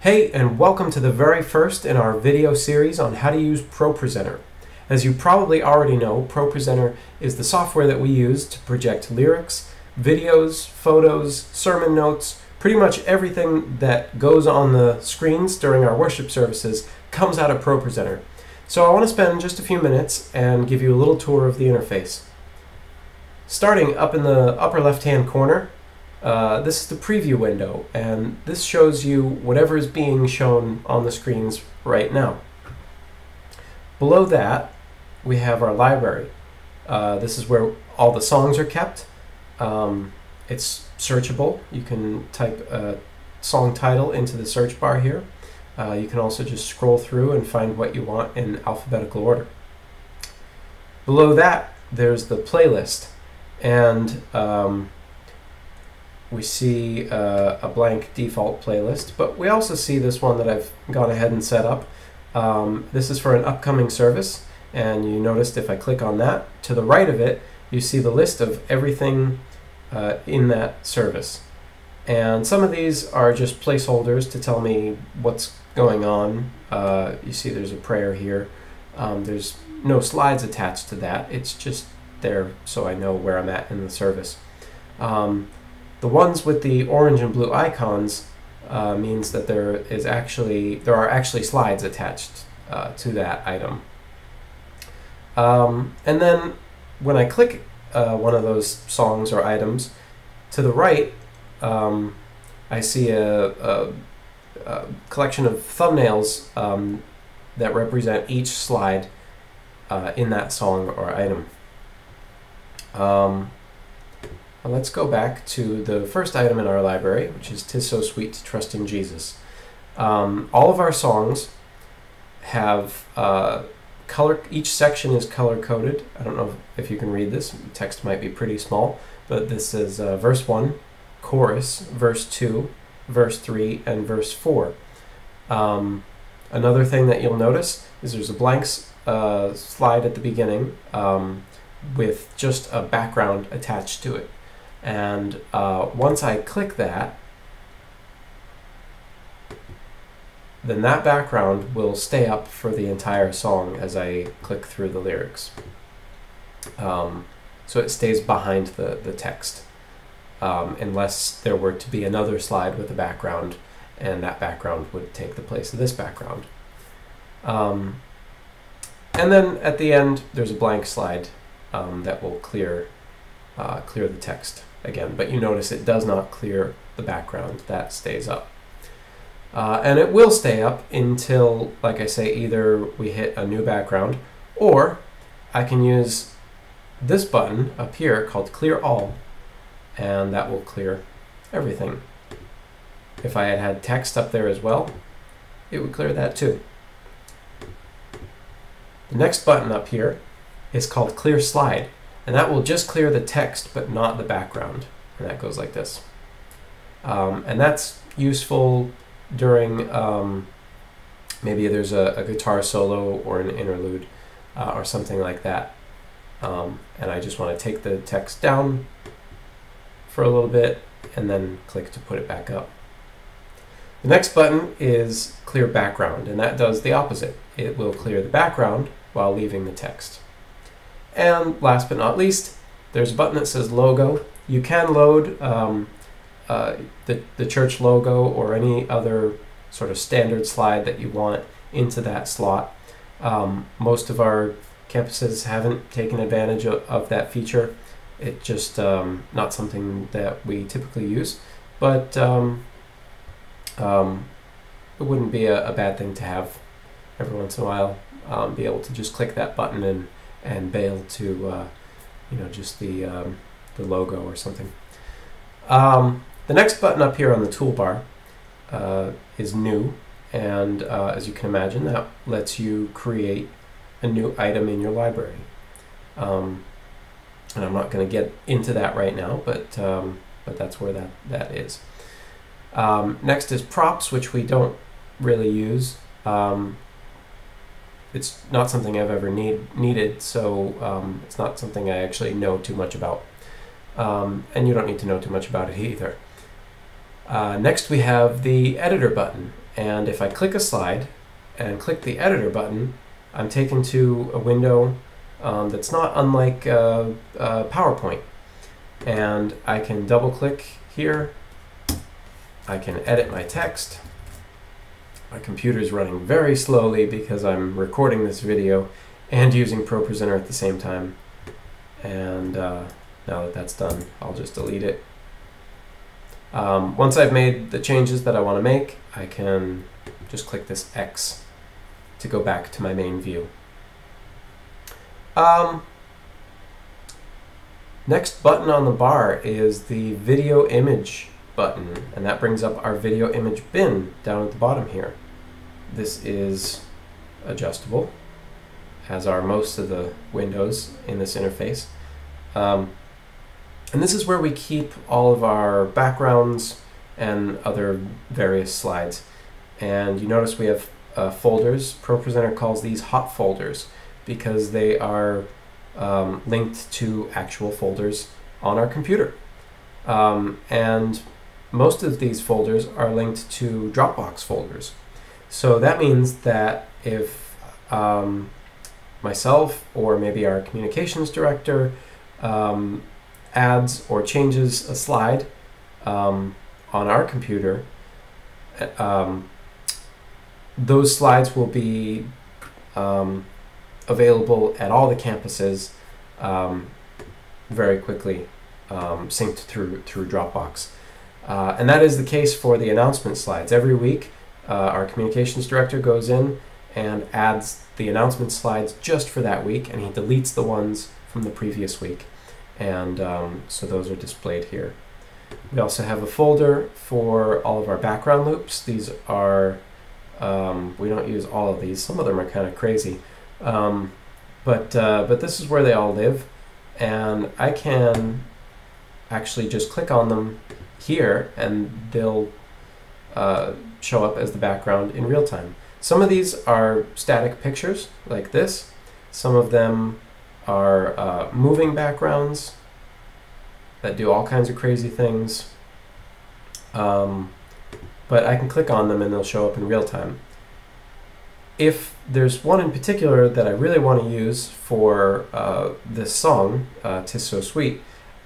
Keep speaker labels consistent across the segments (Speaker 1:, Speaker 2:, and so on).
Speaker 1: Hey, and welcome to the very first in our video series on how to use ProPresenter. As you probably already know, ProPresenter is the software that we use to project lyrics, videos, photos, sermon notes. Pretty much everything that goes on the screens during our worship services comes out of ProPresenter. So I want to spend just a few minutes and give you a little tour of the interface. Starting up in the upper left-hand corner, this is the preview window, and this shows you whatever is being shown on the screens right now. Below that, we have our library. This is where all the songs are kept. It's searchable. You can type a song title into the search bar here. You can also just scroll through and find what you want in alphabetical order. Below that, there's the playlist, and we see a blank default playlist, but we also see this one that I've gone ahead and set up. This is for an upcoming service, and you noticed if I click on that, to the right of it, you see the list of everything in that service. And some of these are just placeholders to tell me what's going on. You see there's a prayer here. There's no slides attached to that. It's just there so I know where I'm at in the service. The ones with the orange and blue icons means that there are actually slides attached to that item. And then when I click one of those songs or items, to the right I see a collection of thumbnails that represent each slide in that song or item. Let's go back to the first item in our library, which is "'Tis So Sweet to Trust in Jesus." All of our songs have each section is color-coded. I don't know if you can read this. The text might be pretty small, but this is verse 1, chorus, verse 2, verse 3, and verse 4. Another thing that you'll notice is there's a blank slide at the beginning with just a background attached to it. And once I click that, then that background will stay up for the entire song as I click through the lyrics. So it stays behind the text, unless there were to be another slide with a background, and that background would take the place of this background. And then at the end, there's a blank slide that will clear the text again, but you notice it does not clear the background. That stays up. And it will stay up until, like I say, either we hit a new background, or I can use this button up here called Clear All, and that will clear everything. If I had text up there as well, it would clear that too. The next button up here is called Clear Slide, and that will just clear the text but not the background, and that goes like this. And that's useful during maybe there's a guitar solo or an interlude or something like that, and I just want to take the text down for a little bit and then click to put it back up. The next button is Clear Background, and that does the opposite. It will clear the background while leaving the text. And last but not least, there's a button that says Logo. You can load the church logo or any other sort of standard slide that you want into that slot. Most of our campuses haven't taken advantage of that feature. It's just not something that we typically use, but it wouldn't be a bad thing to have every once in a while. Be able to just click that button and bail to just the logo or something. The next button up here on the toolbar is New, and as you can imagine, that lets you create a new item in your library. And I'm not going to get into that right now, but that's where that is. Next is Props, which we don't really use. It's not something I've ever needed, so it's not something I actually know too much about. And you don't need to know too much about it either. Next we have the editor button, And if I click a slide and click the editor button, I'm taken to a window that's not unlike PowerPoint. And I can double click here. I can edit my text. My computer's running very slowly because I'm recording this video and using ProPresenter at the same time. And now that that's done, I'll just delete it. Once I've made the changes that I want to make, I can just click this X to go back to my main view. Next button on the bar is the video image button, and that brings up our video image bin down at the bottom here. This is adjustable, as are most of the windows in this interface. And this is where we keep all of our backgrounds and other various slides. And you notice we have folders. ProPresenter calls these hot folders because they are linked to actual folders on our computer. And most of these folders are linked to Dropbox folders. So that means that if myself or maybe our communications director adds or changes a slide on our computer, those slides will be available at all the campuses very quickly, synced through Dropbox. And that is the case for the announcement slides. Every week, our communications director goes in and adds the announcement slides just for that week, and he deletes the ones from the previous week. And so those are displayed here. We also have a folder for all of our background loops. These are, we don't use all of these. Some of them are kind of crazy. But this is where they all live. And I can actually just click on them here, and they'll show up as the background in real time. Some of these are static pictures, like this. Some of them are moving backgrounds that do all kinds of crazy things. But I can click on them and they'll show up in real time. If there's one in particular that I really want to use for this song, "'Tis So Sweet,"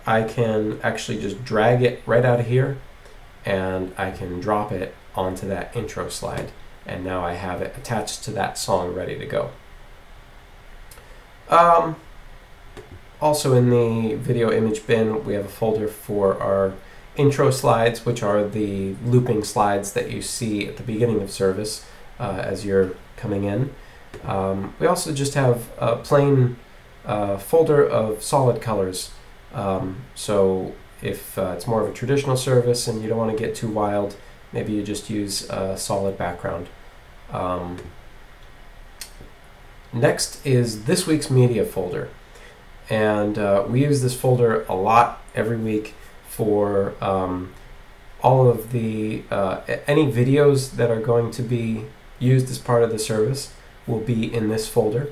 Speaker 1: I can actually just drag it right out of here, and I can drop it onto that intro slide, and now I have it attached to that song ready to go. Also in the video image bin, we have a folder for our intro slides, which are the looping slides that you see at the beginning of service as you're coming in. We also just have a plain folder of solid colors. So if it's more of a traditional service and you don't want to get too wild, maybe you just use a solid background. Next is this week's media folder. And we use this folder a lot every week for all of the any videos that are going to be used as part of the service will be in this folder.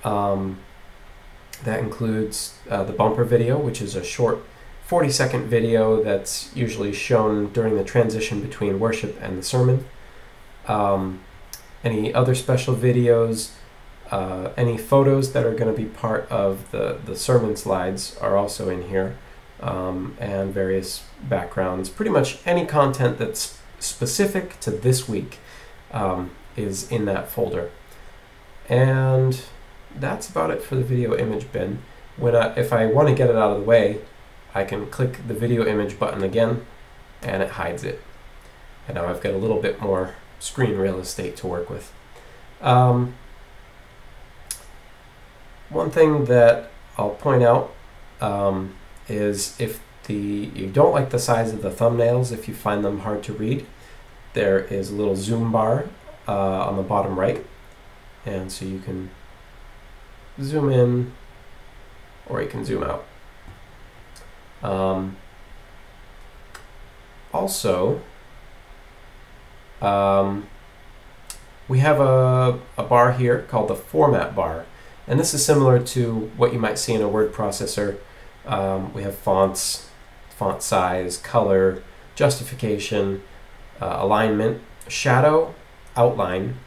Speaker 1: That includes the bumper video, which is a short 40-second video that's usually shown during the transition between worship and the sermon. Any other special videos, any photos that are going to be part of the sermon slides are also in here, and various backgrounds. Pretty much any content that's specific to this week is in that folder. And that's about it for the video image bin. If I want to get it out of the way, I can click the video image button again, and it hides it. And now I've got a little bit more screen real estate to work with. One thing that I'll point out is if you don't like the size of the thumbnails, if you find them hard to read, there is a little zoom bar on the bottom right, and so you can zoom in or you can zoom out. Also, we have a bar here called the format bar, and this is similar to what you might see in a word processor. We have fonts, font size, color, justification, alignment, shadow, outline,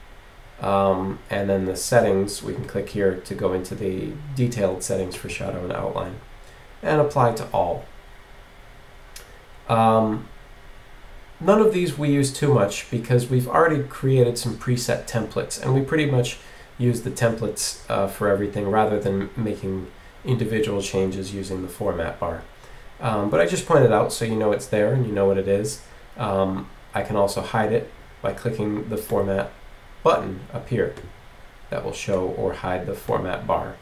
Speaker 1: and then the settings, we can click here to go into the detailed settings for shadow and outline, and apply to all. None of these we use too much because we've already created some preset templates, and we pretty much use the templates for everything rather than making individual changes using the format bar. But I just pointed out so you know it's there and you know what it is. I can also hide it by clicking the format button up here. That will show or hide the format bar.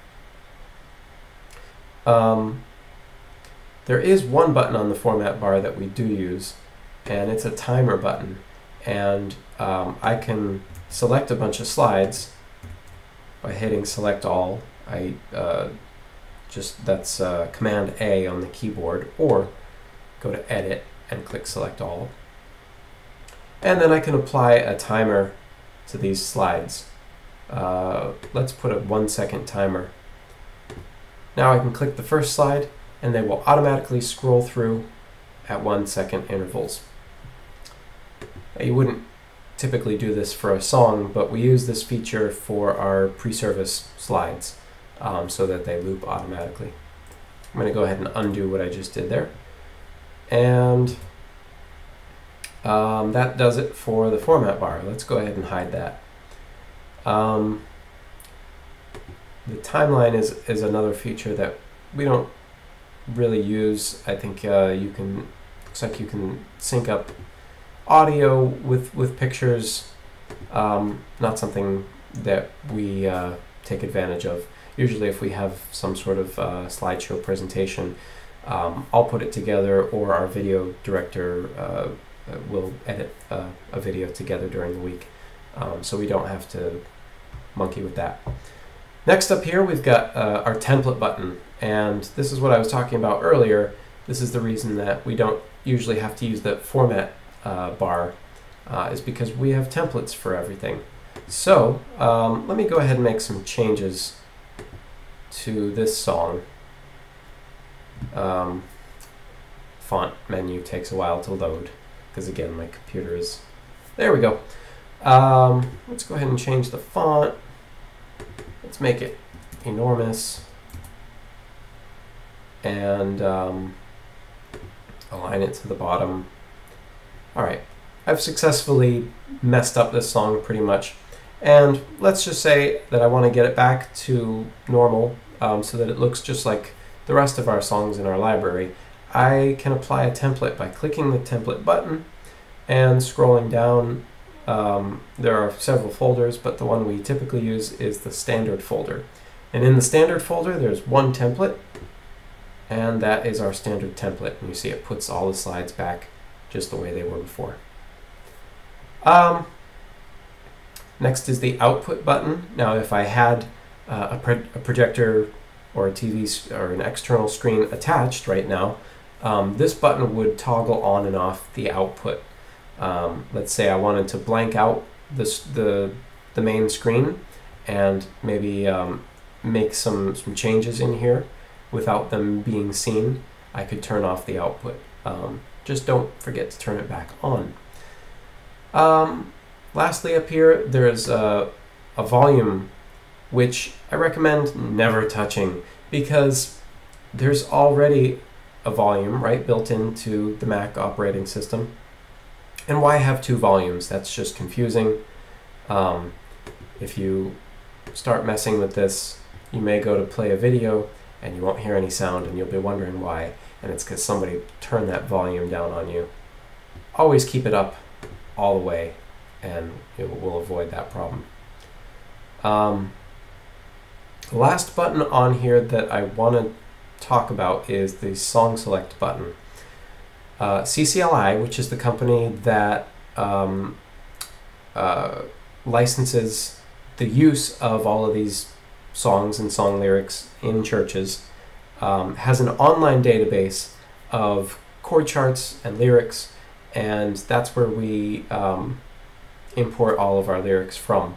Speaker 1: There is one button on the format bar that we do use, and it's a timer button. And I can select a bunch of slides by hitting select all. That's Command A on the keyboard, or go to edit and click select all. And then I can apply a timer to these slides. Let's put a 1 second timer. Now I can click the first slide and they will automatically scroll through at 1 second intervals. Now, you wouldn't typically do this for a song, but we use this feature for our pre-service slides so that they loop automatically. I'm going to go ahead and undo what I just did there. And that does it for the format bar. Let's go ahead and hide that. The timeline is another feature that we don't really use. I think looks like you can sync up audio with pictures. Not something that we take advantage of. Usually if we have some sort of slideshow presentation, I'll put it together, or our video director will edit a video together during the week. So we don't have to monkey with that. Next up here we've got our template button, and this is what I was talking about earlier. This is the reason that we don't usually have to use the format bar, is because we have templates for everything. So let me go ahead and make some changes to this song. Font menu takes a while to load because again my computer is, there we go. Let's go ahead and change the font. Let's make it enormous and align it to the bottom. Alright, I've successfully messed up this song pretty much, and let's just say that I want to get it back to normal so that it looks just like the rest of our songs in our library. I can apply a template by clicking the template button and scrolling down. There are several folders, but the one we typically use is the standard folder. And in the standard folder there's one template, and that is our standard template. And you see it puts all the slides back just the way they were before. Next is the output button. Now if I had a projector or a TV or an external screen attached right now, this button would toggle on and off the output. Let's say I wanted to blank out the main screen and maybe make some changes in here without them being seen. I could turn off the output. Just don't forget to turn it back on. Lastly up here there's a volume, which I recommend never touching because there's already a volume built into the Mac operating system. And why have two volumes? That's just confusing. If you start messing with this, you may go to play a video and you won't hear any sound and you'll be wondering why, and it's because somebody turned that volume down on you. Always keep it up all the way and it will avoid that problem. The last button on here that I want to talk about is the song select button. CCLI, which is the company that licenses the use of all of these songs and song lyrics in churches, has an online database of chord charts and lyrics, and that's where we import all of our lyrics from.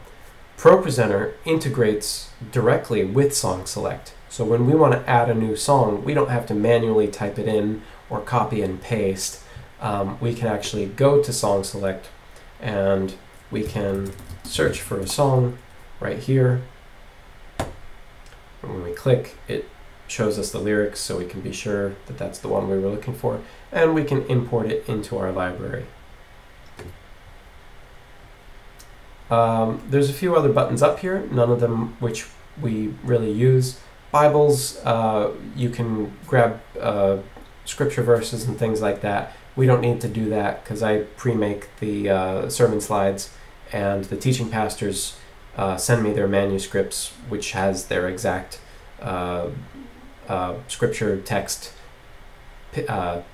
Speaker 1: ProPresenter integrates directly with Song Select, so when we want to add a new song, we don't have to manually type it in or copy and paste. We can actually go to Song Select, and we can search for a song right here. And when we click, it shows us the lyrics so we can be sure that that's the one we were looking for, and we can import it into our library. There's a few other buttons up here, none of them which we really use. Bibles, you can grab scripture verses and things like that. We don't need to do that because I pre-make the sermon slides, and the teaching pastors send me their manuscripts, which has their exact scripture text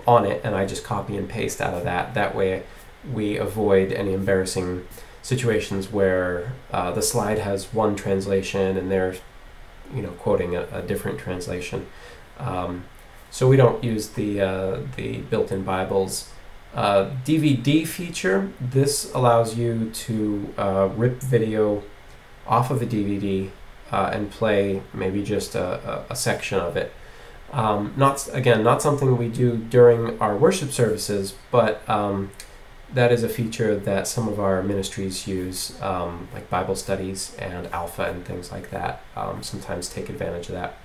Speaker 1: on it, and I just copy and paste out of that. That way we avoid any embarrassing situations where the slide has one translation and they're quoting a different translation. So we don't use the built-in Bibles. DVD feature, this allows you to rip video off of a DVD and play maybe just a section of it. Not something we do during our worship services, but that is a feature that some of our ministries use, like Bible studies and Alpha and things like that. Sometimes take advantage of that.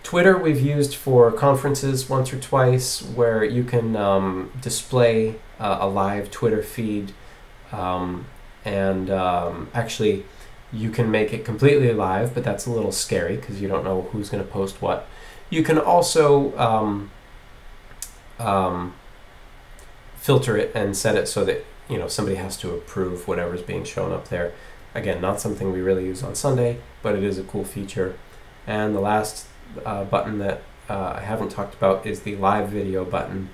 Speaker 1: Twitter we've used for conferences once or twice, where you can display a live Twitter feed, and actually you can make it completely live, but that's a little scary because you don't know who's going to post what. You can also filter it and set it so that somebody has to approve whatever's being shown up there. Again, not something we really use on Sunday, but it is a cool feature. And the last button that I haven't talked about is the live video button,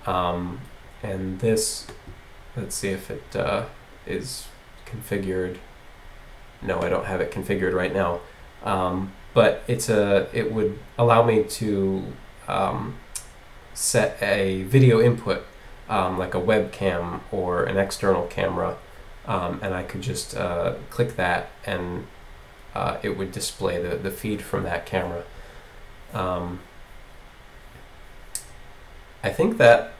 Speaker 1: and this, let's see if it is configured. No, I don't have it configured right now, but it would allow me to set a video input, like a webcam or an external camera, and I could just click that, and it would display the feed from that camera. I think that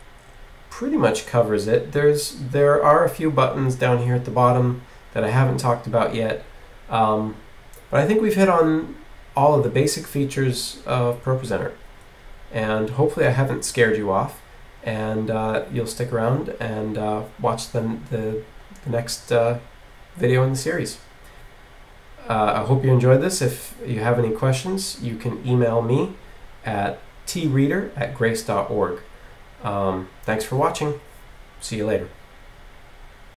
Speaker 1: pretty much covers it. There are a few buttons down here at the bottom that I haven't talked about yet, but I think we've hit on all of the basic features of ProPresenter, and hopefully I haven't scared you off, and you'll stick around and watch the next video in the series. I hope you enjoyed this. If you have any questions, you can email me at treader@grace.org. Thanks for watching. See you later.